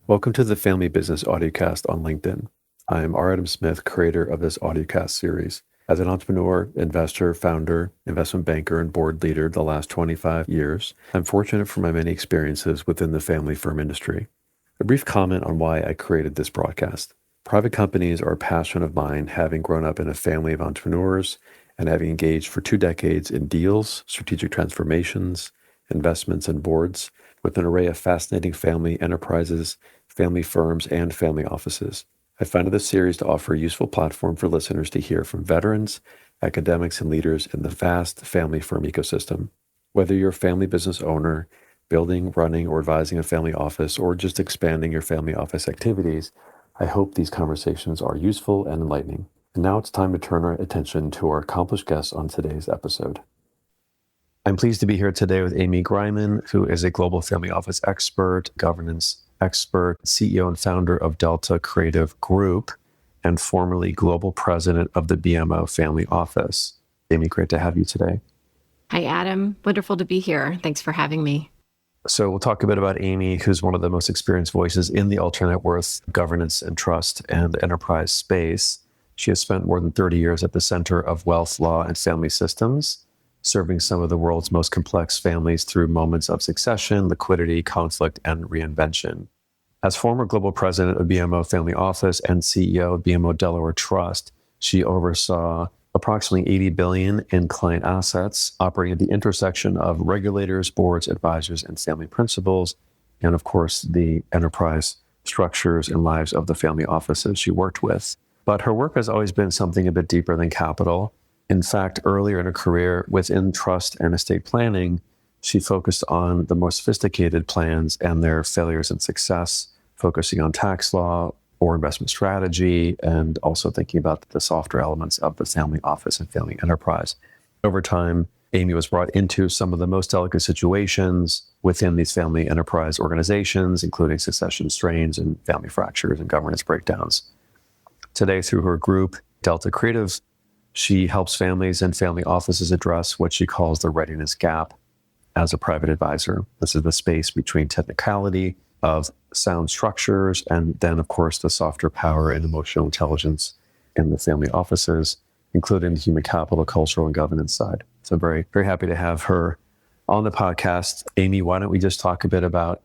Welcome to the Family Business Audiocast on LinkedIn. I am R. Adam Smith, creator of this audiocast series. As an entrepreneur, investor, founder, investment banker, and board leader the last 25 years, I'm fortunate for my many experiences within the family firm industry. A brief comment on why I created this broadcast. Private companies are a passion of mine, having grown up in a family of entrepreneurs and having engaged for 2 decades in deals, strategic transformations, investments, and boards with an array of fascinating family enterprises, family firms, and family offices. I founded this series to offer a useful platform for listeners to hear from veterans, academics, and leaders in the vast family firm ecosystem. Whether you're a family business owner, building, running, or advising a family office, or just expanding your family office activities, I hope these conversations are useful and enlightening. And now it's time to turn our attention to our accomplished guests on today's episode. I'm pleased to be here today with Amy Griman, who is a global family office expert, governance expert, CEO and founder of Delta Creative Group, and formerly global president of the BMO Family Office. Amy, great to have you today. Hi, Adam. Wonderful to be here. Thanks for having me. So we'll talk a bit about Amy, who's one of the most experienced voices in the ultra net worth, governance and trust and enterprise space. She has spent more than 30 years at the center of wealth, law, and family systems, serving some of the world's most complex families through moments of succession, liquidity, conflict, and reinvention. As former global president of BMO Family Office and CEO of BMO Delaware Trust, she oversaw approximately $80 billion in client assets, operating at the intersection of regulators, boards, advisors, and family principals, and of course, the enterprise structures and lives of the family offices she worked with. But her work has always been something a bit deeper than capital. In fact, earlier in her career within trust and estate planning, she focused on the more sophisticated plans and their failures and success, focusing on tax law or investment strategy, and also thinking about the softer elements of the family office and family enterprise. Over time, Amy was brought into some of the most delicate situations within these family enterprise organizations, including succession strains and family fractures and governance breakdowns. Today, through her group, Delta Creative, she helps families and family offices address what she calls the readiness gap as a private advisor. This is the space between technicality of sound structures and then, of course, the softer power and emotional intelligence in the family offices, including the human capital, cultural, and governance side. So I'm very, very happy to have her on the podcast. Amy, why don't we just talk a bit about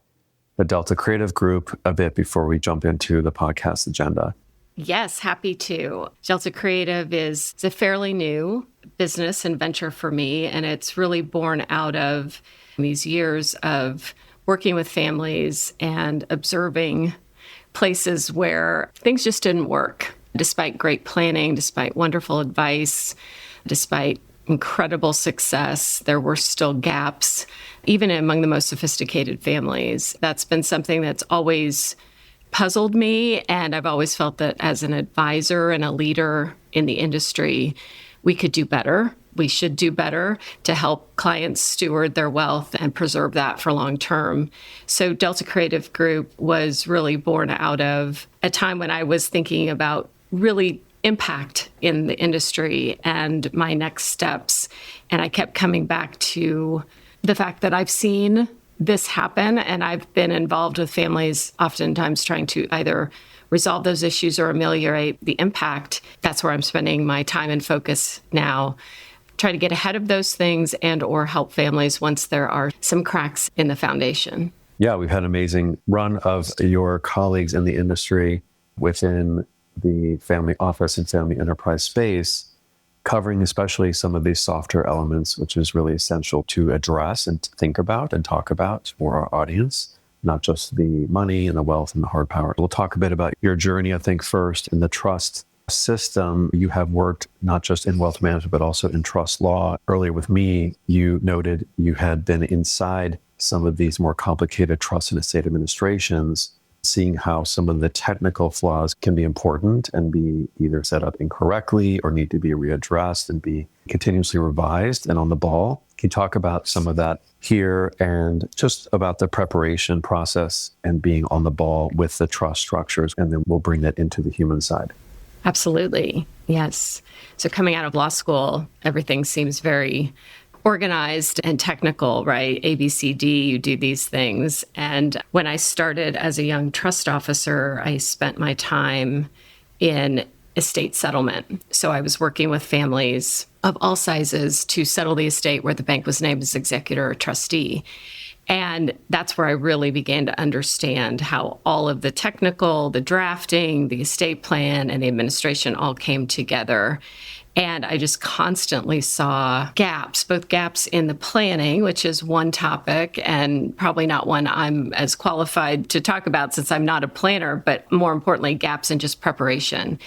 the Delta Creative Group a bit before we jump into the podcast agenda? Yes, happy to. Delta Creative is a fairly new business and venture for me, and it's really born out of these years of working with families and observing places where things just didn't work. Despite great planning, despite wonderful advice, despite incredible success, there were still gaps, even among the most sophisticated families. That's been something that's always puzzled me, and I've always felt that as an advisor and a leader in the industry, we could do better. We should do better to help clients steward their wealth and preserve that for long term. So Delta Creative Group was really born out of a time when I was thinking about really impact in the industry and my next steps. And I kept coming back to the fact that I've seen this happen, and I've been involved with families oftentimes trying to either resolve those issues or ameliorate the impact. That's where I'm spending my time and focus now. Try to get ahead of those things and or help families once there are some cracks in the foundation. Yeah, we've had an amazing run of your colleagues in the industry within the family office and family enterprise space, covering especially some of these softer elements, which is really essential to address and to think about and talk about for our audience, not just the money and the wealth and the hard power. We'll talk a bit about your journey, I think, first in the trust system. You have worked not just in wealth management, but also in trust law. Earlier with me, you noted you had been inside some of these more complicated trust and estate administrations, seeing how some of the technical flaws can be important and be either set up incorrectly or need to be readdressed and be continuously revised and on the ball. Can you talk about some of that here and just about the preparation process and being on the ball with the trust structures? And then we'll bring that into the human side. Absolutely. Yes. So coming out of law school, everything seems very organized and technical, right? A, B, C, D, you do these things. And when I started as a young trust officer, I spent my time in estate settlement. So I was working with families of all sizes to settle the estate where the bank was named as executor or trustee. And that's where I really began to understand how all of the technical, the drafting, the estate plan, and the administration all came together. And I just constantly saw gaps, both gaps in the planning, which is one topic and probably not one I'm as qualified to talk about since I'm not a planner, but more importantly, gaps in just preparation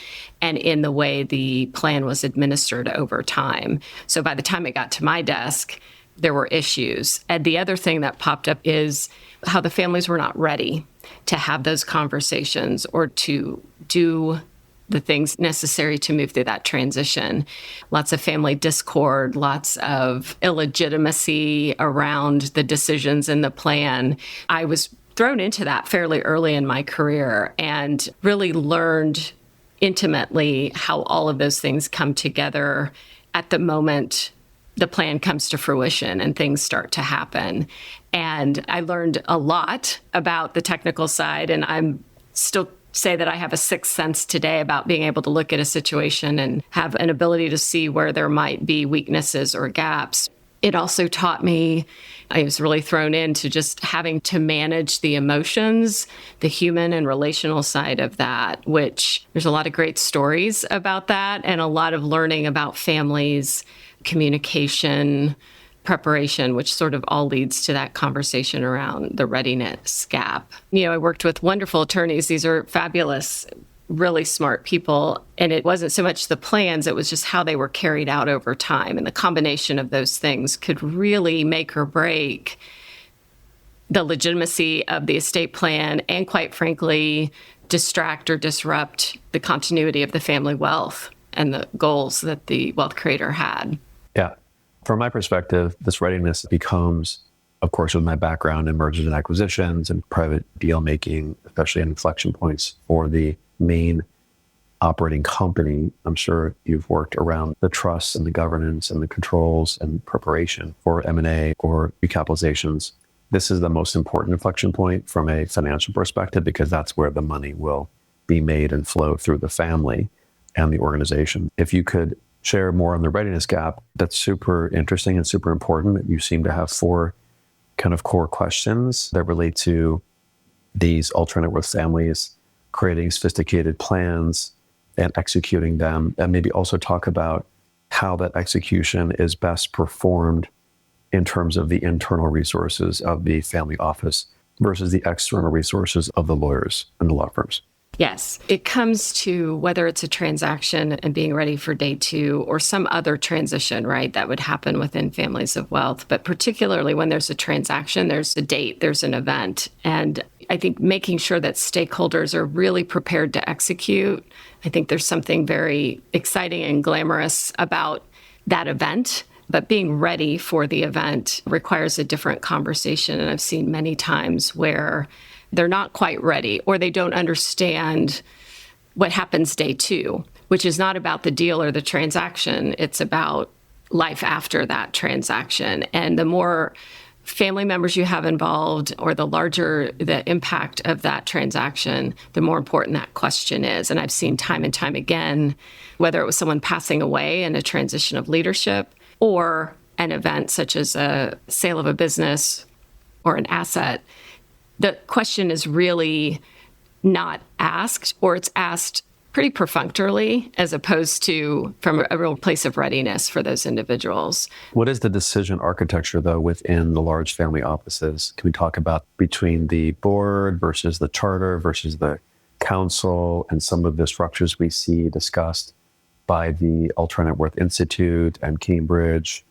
and in the way the plan was administered over time. So by the time it got to my desk, there were issues. And the other thing that popped up is how the families were not ready to have those conversations or to do the things necessary to move through that transition. Lots of family discord, lots of illegitimacy around the decisions in the plan. I was thrown into that fairly early in my career and really learned intimately how all of those things come together at the moment the plan comes to fruition and things start to happen. And I learned a lot about the technical side, and I'm still say that I have a sixth sense today about being able to look at a situation and have an ability to see where there might be weaknesses or gaps. It also taught me, I was really thrown into just having to manage the emotions, the human and relational side of that, which there's a lot of great stories about that and a lot of learning about families, communication, preparation, which sort of all leads to that conversation around the readiness gap. I worked with wonderful attorneys. These are fabulous, really smart people. And it wasn't so much the plans, it was just how they were carried out over time. And the combination of those things could really make or break the legitimacy of the estate plan and, quite frankly, distract or disrupt the continuity of the family wealth and the goals that the wealth creator had. Yeah. From my perspective, this readiness becomes, of course, with my background in mergers and acquisitions and private deal making, especially at inflection points for the main operating company. I'm sure you've worked around the trusts and the governance and the controls and preparation for M&A or recapitalizations. This is the most important inflection point from a financial perspective because that's where the money will be made and flow through the family and the organization. If you could share more on the readiness gap, that's super interesting and super important. You seem to have 4 kind of core questions that relate to these ultra net worth families, creating sophisticated plans and executing them, and maybe also talk about how that execution is best performed in terms of the internal resources of the family office versus the external resources of the lawyers and the law firms. Yes, it comes to whether it's a transaction and being ready for day 2 or some other transition, right, that would happen within families of wealth. But particularly when there's a transaction, there's a date, there's an event. And I think making sure that stakeholders are really prepared to execute. I think there's something very exciting and glamorous about that event. But being ready for the event requires a different conversation. And I've seen many times where they're not quite ready or they don't understand what happens day 2, which is not about the deal or the transaction. It's about life after that transaction. And the more family members you have involved or the larger the impact of that transaction, the more important that question is. And I've seen time and time again, whether it was someone passing away in a transition of leadership or an event such as a sale of a business or an asset, the question is really not asked, or it's asked pretty perfunctorily as opposed to from a real place of readiness for those individuals. What is the decision architecture, though, within the large family offices? Can we talk about between the board versus the charter versus the council and some of the structures we see discussed by the Ultra Net Worth Institute and Cambridge,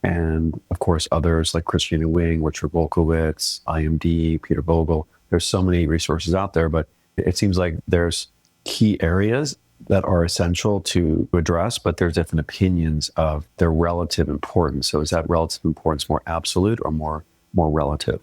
and of course others like Christina Wing, Richard Wolkowitz, IMD, Peter Vogel. There's so many resources out there, but it seems like there's key areas that are essential to address, but there's different opinions of their relative importance. So is that relative importance more absolute or more relative?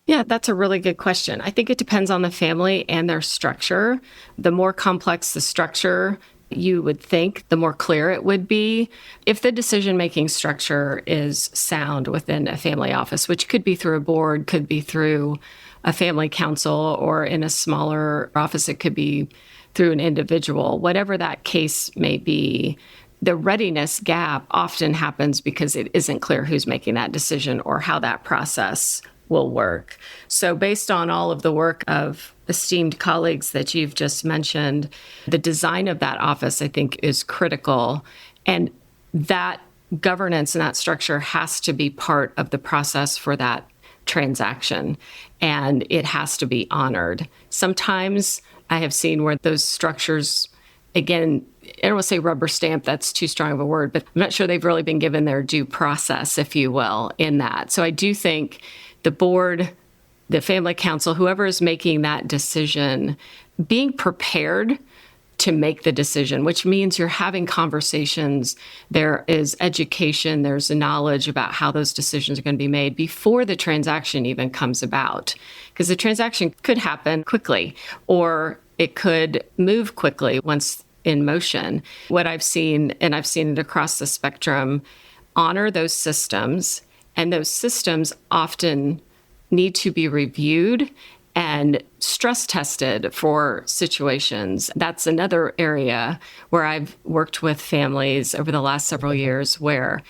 Yeah, that's a really good question. I think it depends on the family and their structure. The more complex the structure, you would think, the more clear it would be. If the decision-making structure is sound within a family office, which could be through a board, could be through a family council, or in a smaller office, it could be through an individual, whatever that case may be, the readiness gap often happens because it isn't clear who's making that decision or how that process will work. So based on all of the work of esteemed colleagues that you've just mentioned, the design of that office, I think, is critical. And that governance and that structure has to be part of the process for that transaction. And it has to be honored. Sometimes I have seen where those structures, again, I don't want to say rubber stamp, that's too strong of a word, but I'm not sure they've really been given their due process, if you will, in that. So I do think the board, the family council, whoever is making that decision, being prepared to make the decision, which means you're having conversations, there is education, there's knowledge about how those decisions are going to be made before the transaction even comes about. Because the transaction could happen quickly, or it could move quickly once in motion. What I've seen, and I've seen it across the spectrum, honor those systems, and those systems often need to be reviewed and stress tested for situations. That's another area where I've worked with families over the last several years where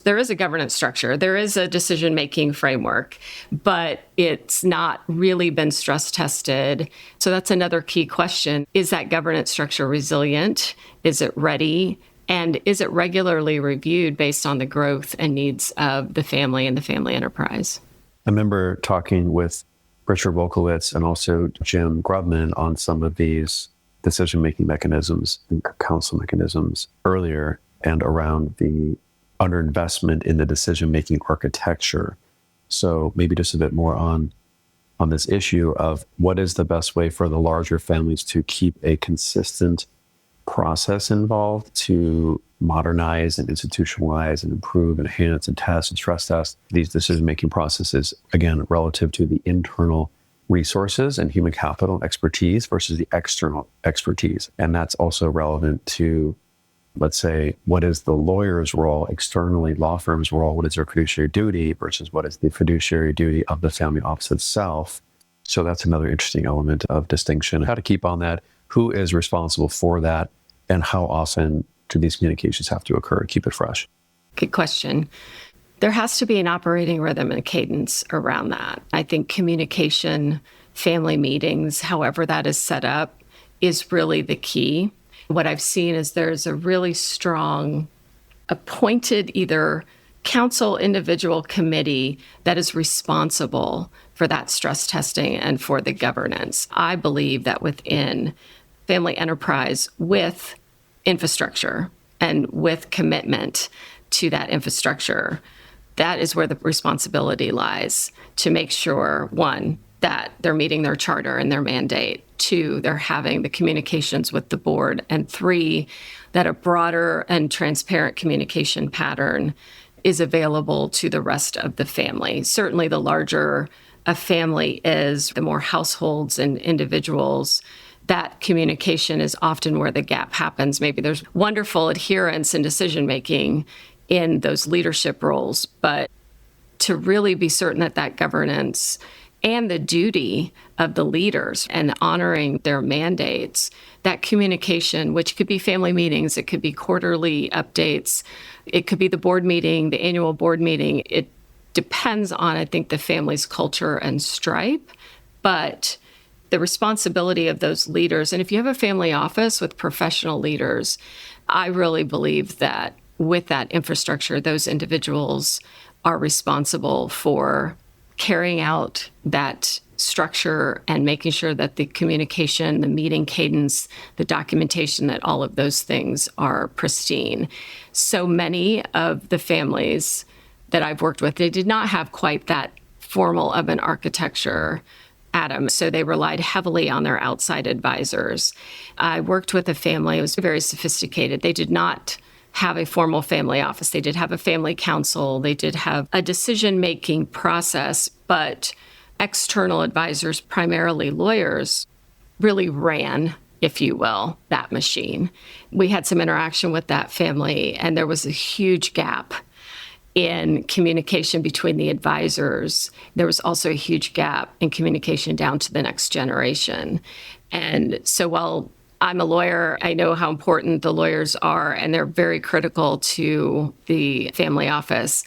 there is a governance structure, there is a decision-making framework, but it's not really been stress tested. So that's another key question. Is that governance structure resilient? Is it ready? And is it regularly reviewed based on the growth and needs of the family and the family enterprise? I remember talking with Richard Wolkowitz and also Jim Grubman on some of these decision-making mechanisms and council mechanisms earlier, and around the underinvestment in the decision-making architecture. So maybe just a bit more on this issue of what is the best way for the larger families to keep a consistent process involved to modernize and institutionalize and improve, enhance and test and stress test these decision-making processes, again, relative to the internal resources and human capital expertise versus the external expertise. And that's also relevant to, let's say, what is the lawyer's role externally, law firm's role, what is their fiduciary duty versus what is the fiduciary duty of the family office itself. So that's another interesting element of distinction. How to keep on that, who is responsible for that, and how often do these communications have to occur to keep it fresh? Good question. There has to be an operating rhythm and cadence around that. I think communication, family meetings, however that is set up, is really the key. What I've seen is there's a really strong appointed either council, individual committee that is responsible for that stress testing and for the governance. I believe that within family enterprise, with infrastructure and with commitment to that infrastructure, that is where the responsibility lies to make sure, one, that they're meeting their charter and their mandate. Two, they're having the communications with the board. And three, that a broader and transparent communication pattern is available to the rest of the family. Certainly, the larger a family is, the more households and individuals, that communication is often where the gap happens. Maybe there's wonderful adherence and decision-making in those leadership roles, but to really be certain that that governance and the duty of the leaders and honoring their mandates, that communication, which could be family meetings, it could be quarterly updates, it could be the board meeting, the annual board meeting. It depends on, I think, the family's culture and stripe, but the responsibility of those leaders. And if you have a family office with professional leaders, I really believe that with that infrastructure, those individuals are responsible for carrying out that structure and making sure that the communication, the meeting cadence, the documentation, that all of those things are pristine. So many of the families that I've worked with, they did not have quite that formal of an architecture, Adam. So they relied heavily on their outside advisors. I worked with a family, it was very sophisticated. They did not have a formal family office. They did have a family council. They did have a decision-making process, but external advisors, primarily lawyers, really ran if you will, that machine. We had some interaction with that family, and there was a huge gap in communication between the advisors. There was also a huge gap in communication down to the next generation. And so while I'm a lawyer, I know how important the lawyers are, and they're very critical to the family office.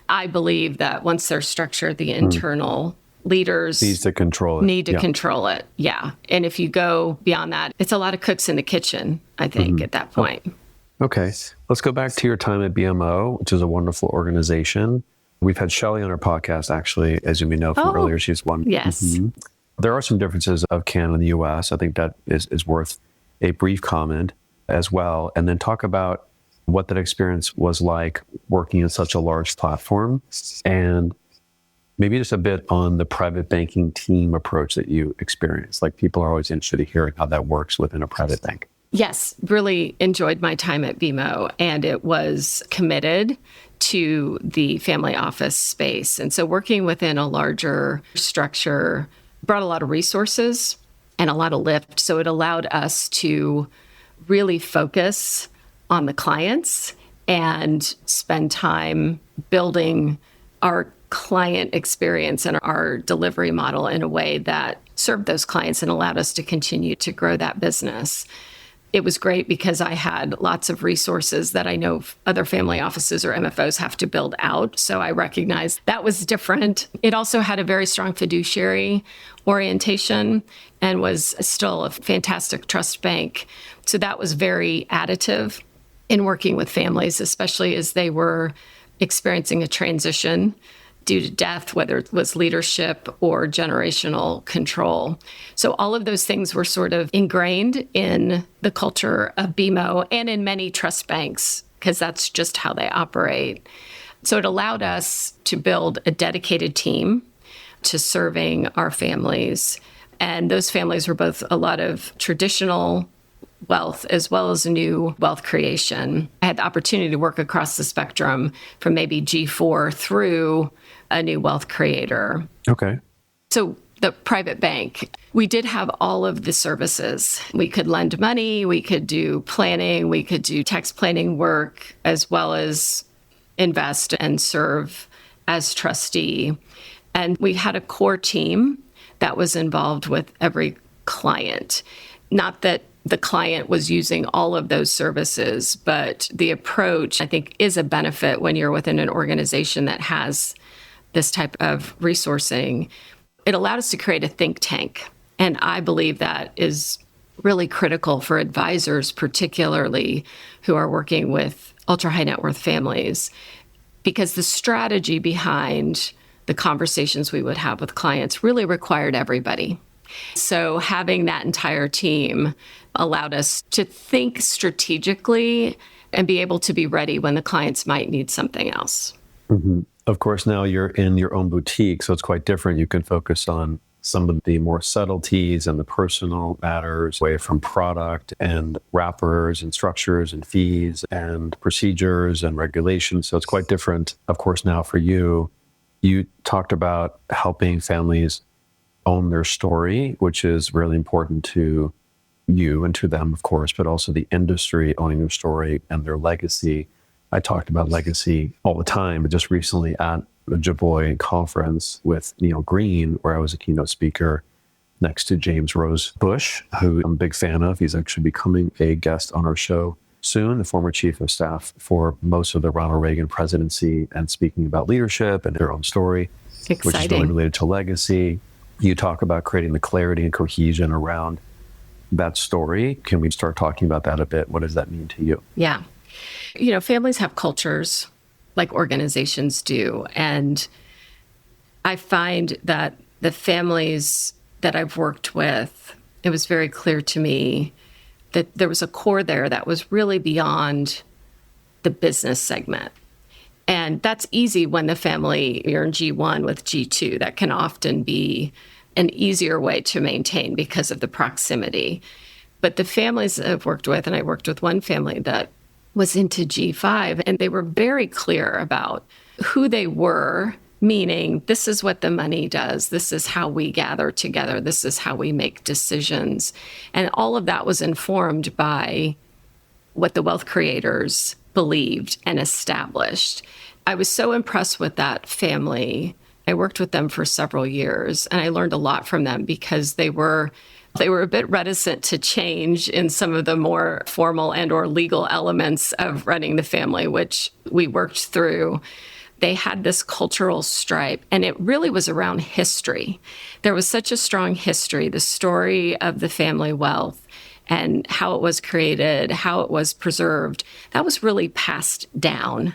I believe that once they're structured, the internal leaders Needs to control it. need to control it. Yeah. And if you go beyond that, it's a lot of cooks in the kitchen, I think, at that point. Okay. Let's go back to your time at BMO, which is a wonderful organization. We've had Shelley on our podcast, actually, as you may know from earlier. She's one. Yes. There are some differences of Canada and the U.S. I think that is worth a brief comment as well. And then talk about what that experience was like working in such a large platform, and maybe just a bit on the private banking team approach that you experienced. Like, people are always interested in hearing how that works within a private bank. Yes, really enjoyed my time at BMO, and it was committed to the family office space. And so working within a larger structure brought a lot of resources and a lot of lift. So it allowed us to really focus on the clients and spend time building our client experience and our delivery model in a way that served those clients and allowed us to continue to grow that business. It was great because I had lots of resources that I know other family offices or MFOs have to build out. So I recognized that was different. It also had a very strong fiduciary orientation and was still a fantastic trust bank. So that was very additive in working with families, especially as they were experiencing a transition due to death, whether it was leadership or generational control. So all of those things were sort of ingrained in the culture of BMO and in many trust banks, because that's just how they operate. So it allowed us to build a dedicated team to serving our families. And those families were both a lot of traditional wealth as well as new wealth creation. I had the opportunity to work across the spectrum from maybe G4 through a new wealth creator. Okay. So the private bank, we did have all of the services. We could lend money, we could do planning, we could do tax planning work, as well as invest and serve as trustee. And we had a core team that was involved with every client. Not that the client was using all of those services, but the approach, I think, is a benefit when you're within an organization that has this type of resourcing. It allowed us to create a think tank. And I believe that is really critical for advisors, particularly who are working with ultra high net worth families, because the strategy behind the conversations we would have with clients really required everybody. So having that entire team allowed us to think strategically and be able to be ready when the clients might need something else. Mm-hmm. Of course, now you're in your own boutique, so it's quite different. You can focus on some of the more subtleties and the personal matters away from product and wrappers and structures and fees and procedures and regulations. So it's quite different, of course, now for you. You talked about helping families own their story, which is really important to you and to them, of course, but also the industry owning their story and their legacy. I talked about legacy all the time, but just recently at the Javoy conference with Neil Green, where I was a keynote speaker next to James Rose Bush, who I'm a big fan of. He's actually becoming a guest on our show soon, the former chief of staff for most of the Ronald Reagan presidency, and speaking about leadership and their own story, Exciting. Which is really related to legacy. You talk about creating the clarity and cohesion around that story. Can we start talking about that a bit? What does that mean to you? Yeah. You know, families have cultures like organizations do. And I find that the families that I've worked with, it was very clear to me that there was a core there that was really beyond the business segment. And that's easy when the family, you're in G1 with G2. That can often be an easier way to maintain because of the proximity. But the families I've worked with, and I worked with one family that was into G5, and they were very clear about who they were meaning this is what the money does. This is how we gather together. This is how we make decisions. And all of that was informed by what the wealth creators believed and established. I was so impressed with that family. I worked with them for several years, and I learned a lot from them because they were a bit reticent to change in some of the more formal and or legal elements of running the family, which we worked through. They had this cultural stripe, and it really was around history. There was such a strong history, the story of the family wealth and how it was created, how it was preserved. That was really passed down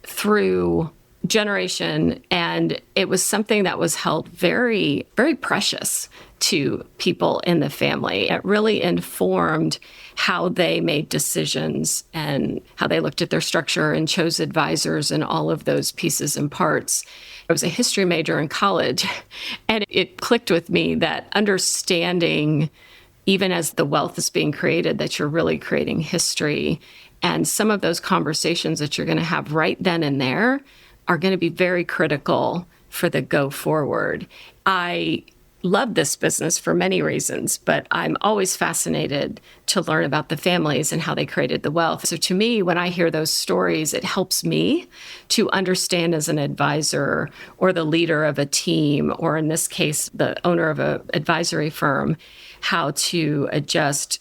through generation, and it was something that was held very, very precious to people in the family. It really informed how they made decisions and how they looked at their structure and chose advisors and all of those pieces and parts. I was a history major in college, and it clicked with me that understanding, even as the wealth is being created, that you're really creating history. And some of those conversations that you're going to have right then and there are going to be very critical for the go forward. I love this business for many reasons, but I'm always fascinated to learn about the families and how they created the wealth. So to me, when I hear those stories, it helps me to understand as an advisor or the leader of a team, or in this case, the owner of an advisory firm, how to adjust.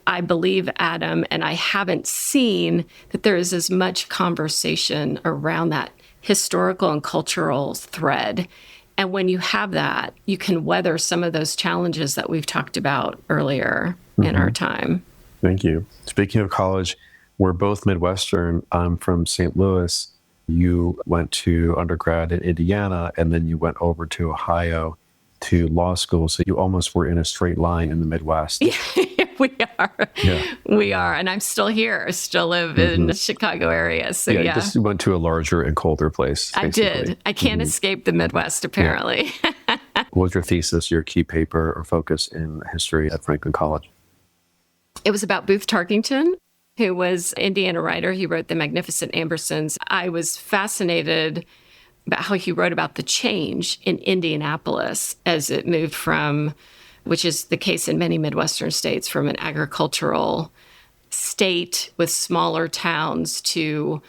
I believe, Adam, and I haven't seen that there is as much conversation around that historical and cultural thread. And when you have that, you can weather some of those challenges that we've talked about earlier in our time. Thank you. Speaking of college, we're both Midwestern. I'm from St. Louis. You went to undergrad in Indiana, and then you went over to Ohio to law school. So you almost were in a straight line in the Midwest. We are. Yeah. We are. And I'm still here. I still live in the Chicago area. So you just went to a larger and colder place. Basically. I did. I can't escape the Midwest, apparently. Yeah. What was your thesis, your key paper or focus in history at Franklin College? It was about Booth Tarkington, who was an Indiana writer. He wrote The Magnificent Ambersons. I was fascinated about how he wrote about the change in Indianapolis as it moved from, which is the case in many Midwestern states, from an agricultural state with smaller towns to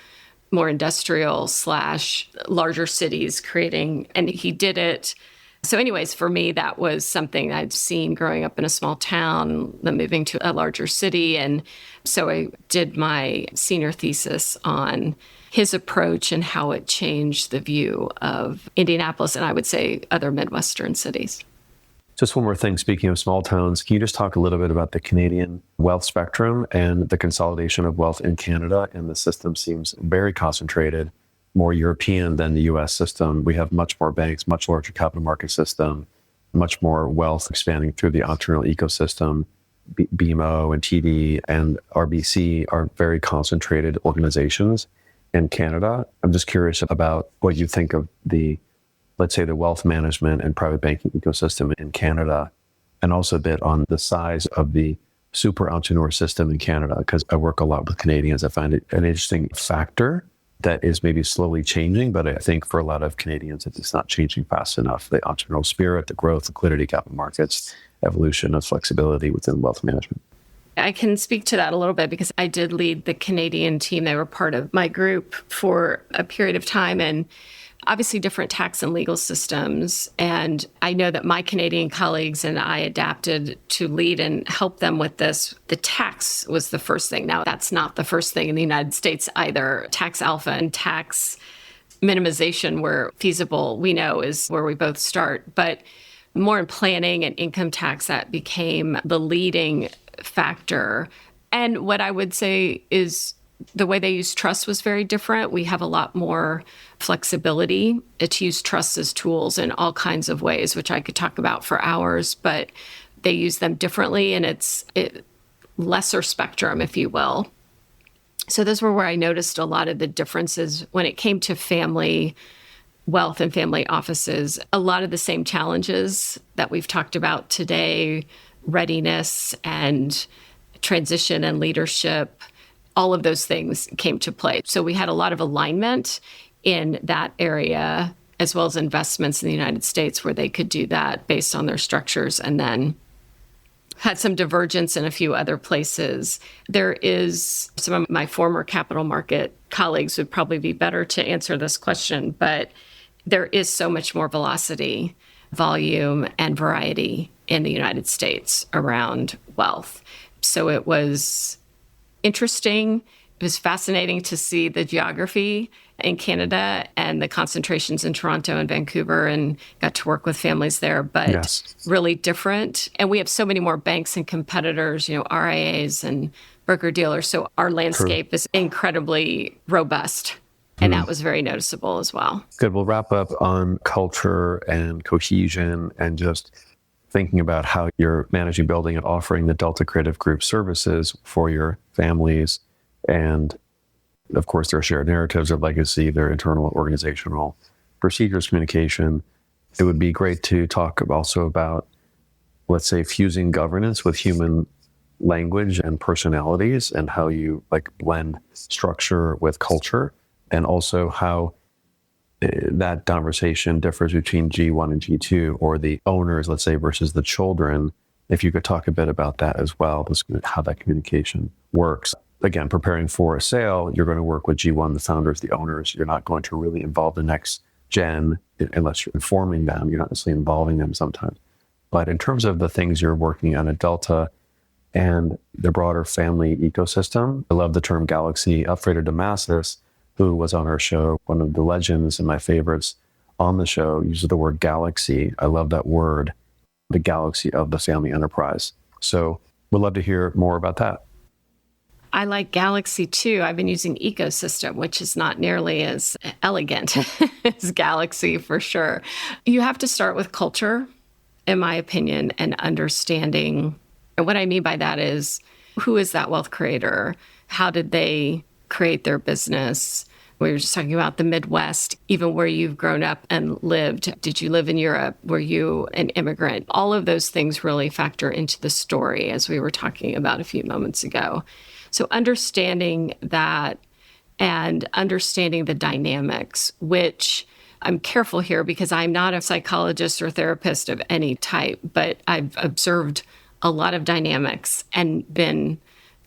more industrial / larger cities creating, and he did it. So anyways, for me, that was something I'd seen growing up in a small town, then moving to a larger city. And so I did my senior thesis on his approach and how it changed the view of Indianapolis and I would say other Midwestern cities. Just one more thing. Speaking of small towns, can you just talk a little bit about the Canadian wealth spectrum and the consolidation of wealth in Canada? And the system seems very concentrated, more European than the US system. We have much more banks, much larger capital market system, much more wealth expanding through the entrepreneurial ecosystem. BMO and TD and RBC are very concentrated organizations in Canada. I'm just curious about what you think of the, let's say, the wealth management and private banking ecosystem in Canada, and also a bit on the size of the super entrepreneur system in Canada, because I work a lot with Canadians. I find it an interesting factor that is maybe slowly changing, but I think for a lot of Canadians, it's not changing fast enough. The entrepreneurial spirit, the growth, liquidity, capital markets, evolution of flexibility within wealth management. I can speak to that a little bit because I did lead the Canadian team. They were part of my group for a period of time, and obviously different tax and legal systems. And I know that my Canadian colleagues and I adapted to lead and help them with this. The tax was the first thing. Now, that's not the first thing in the United States either. Tax alpha and tax minimization, where feasible, we know is where we both start. But more in planning and income tax, that became the leading factor. And what I would say is the way they use trust was very different. We have a lot more flexibility to use trusts as tools in all kinds of ways, which I could talk about for hours, but they use them differently, and it's lesser spectrum, if you will. So those were where I noticed a lot of the differences when it came to family wealth and family offices. A lot of the same challenges that we've talked about today, readiness and transition and leadership, all of those things came to play. So we had a lot of alignment in that area as well as investments in the United States where they could do that based on their structures, and then had some divergence in a few other places. There is some of my former capital market colleagues would probably be better to answer this question, but there is so much more velocity, volume, and variety in the United States around wealth. So it was interesting. It was fascinating to see the geography in Canada and the concentrations in Toronto and Vancouver, and got to work with families there, but Yes. really different. And we have so many more banks and competitors, RIAs and broker dealers. So our landscape is incredibly robust. And that was very noticeable as well. Good. We'll wrap up on culture and cohesion and just thinking about how you're managing, building, and offering the Delta Creative Group services for your families. And of course, their shared narratives, their legacy, their internal organizational procedures, communication. It would be great to talk also about, let's say, fusing governance with human language and personalities, and how you blend structure with culture, and also how that conversation differs between G1 and G2, or the owners, let's say, versus the children. If you could talk a bit about that as well, how that communication works. Again, preparing for a sale, you're going to work with G1, the founders, the owners. You're not going to really involve the next gen unless you're informing them. You're not necessarily involving them sometimes. But in terms of the things you're working on at Delta and the broader family ecosystem, I love the term galaxy. Alfredo Damascus, who was on our show, one of the legends and my favorites on the show, uses the word galaxy. I love that word, the galaxy of the family enterprise. So we'd love to hear more about that. I like Galaxy too. I've been using ecosystem, which is not nearly as elegant as Galaxy for sure. You have to start with culture, in my opinion, and understanding. And what I mean by that is, who is that wealth creator? How did they create their business? We were just talking about the Midwest, even where you've grown up and lived. Did you live in Europe? Were you an immigrant? All of those things really factor into the story, as we were talking about a few moments ago. So understanding that and understanding the dynamics, which I'm careful here because I'm not a psychologist or therapist of any type, but I've observed a lot of dynamics and been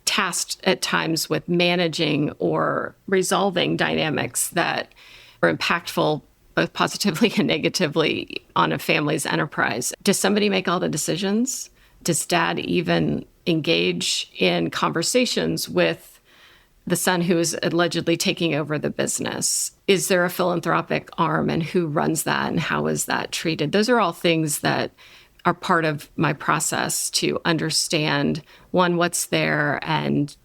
tasked at times with managing or resolving dynamics that are impactful both positively and negatively on a family's enterprise. Does somebody make all the decisions? Does dad even engage in conversations with the son who is allegedly taking over the business? Is there a philanthropic arm, and who runs that, and how is that treated? Those are all things that are part of my process to understand, one, what's there, and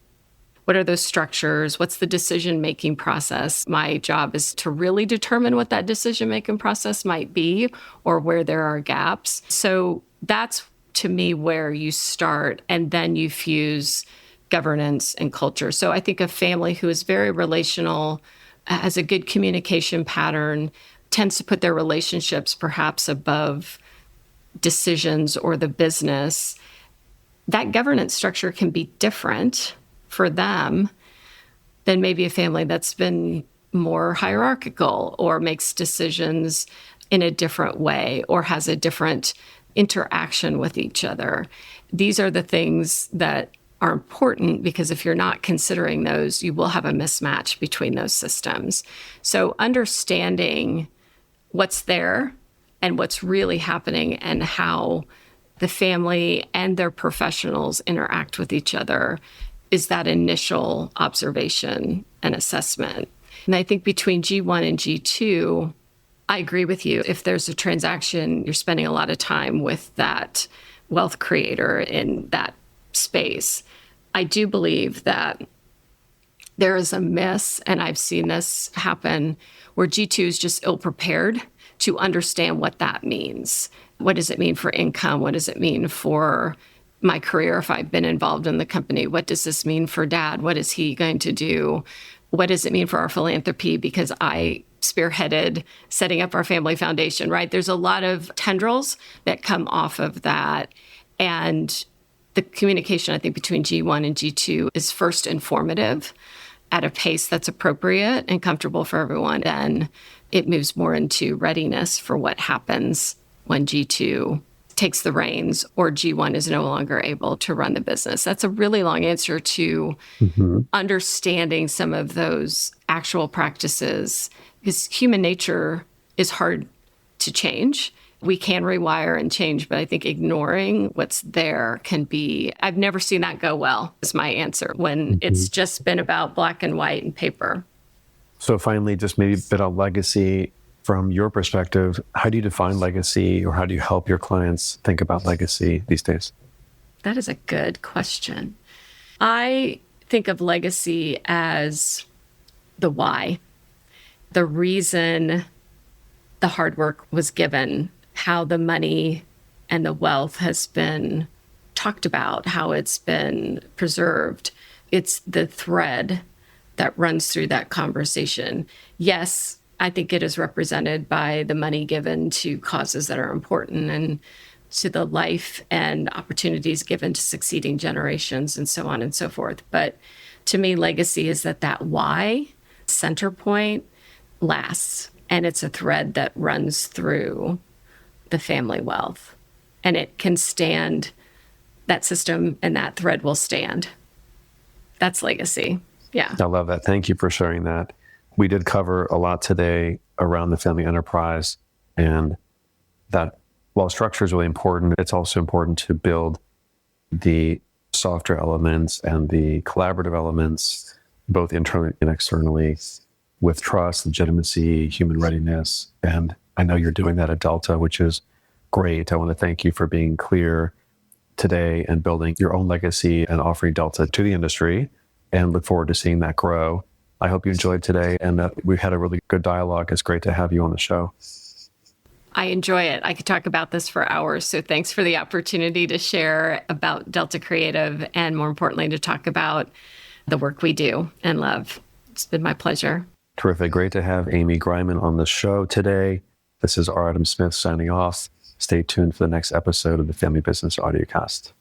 what are those structures? What's the decision-making process? My job is to really determine what that decision-making process might be, or where there are gaps. So that's, to me, where you start, and then you fuse governance and culture. So I think a family who is very relational, has a good communication pattern, tends to put their relationships perhaps above decisions or the business. That governance structure can be different for them than maybe a family that's been more hierarchical, or makes decisions in a different way, or has a different interaction with each other. These are the things that are important, because if you're not considering those, you will have a mismatch between those systems. So understanding what's there and what's really happening, and how the family and their professionals interact with each other, is that initial observation and assessment. And I think between G1 and G2, I agree with you. If there's a transaction, you're spending a lot of time with that wealth creator in that space. I do believe that there is a miss, and I've seen this happen, where G2 is just ill-prepared to understand what that means. What does it mean for income? What does it mean for my career if I've been involved in the company? What does this mean for dad? What is he going to do? What does it mean for our philanthropy? Because I spearheaded setting up our family foundation, right? There's a lot of tendrils that come off of that. And the communication, I think, between G1 and G2 is first informative, at a pace that's appropriate and comfortable for everyone, then it moves more into readiness for what happens when G2 takes the reins or G1 is no longer able to run the business. That's a really long answer to understanding some of those actual practices, because human nature is hard to change. We can rewire and change, but I think ignoring what's there can be, I've never seen that go well, is my answer, when it's just been about black and white and paper. So finally, just maybe a bit on legacy. From your perspective, how do you define legacy, or how do you help your clients think about legacy these days? That is a good question. I think of legacy as the why, the reason the hard work was given, how the money and the wealth has been talked about, how it's been preserved. It's the thread that runs through that conversation. Yes, I think it is represented by the money given to causes that are important and to the life and opportunities given to succeeding generations and so on and so forth. But to me, legacy is that why center point lasts, and it's a thread that runs through the family wealth, and it can stand, that system and that thread will stand. That's legacy. Yeah. I love that. Thank you for sharing that. We did cover a lot today around the family enterprise, and that while structure is really important, it's also important to build the softer elements and the collaborative elements, both internally and externally, with trust, legitimacy, human readiness. And I know you're doing that at Delta, which is great. I want to thank you for being clear today and building your own legacy and offering Delta to the industry, and look forward to seeing that grow. I hope you enjoyed today, and we've had a really good dialogue. It's great to have you on the show. I enjoy it. I could talk about this for hours. So thanks for the opportunity to share about Delta Creative, and more importantly, to talk about the work we do and love. It's been my pleasure. Terrific. Great to have Amy Griman on the show today. This is R. Adam Smith signing off. Stay tuned for the next episode of the Family Business Audiocast.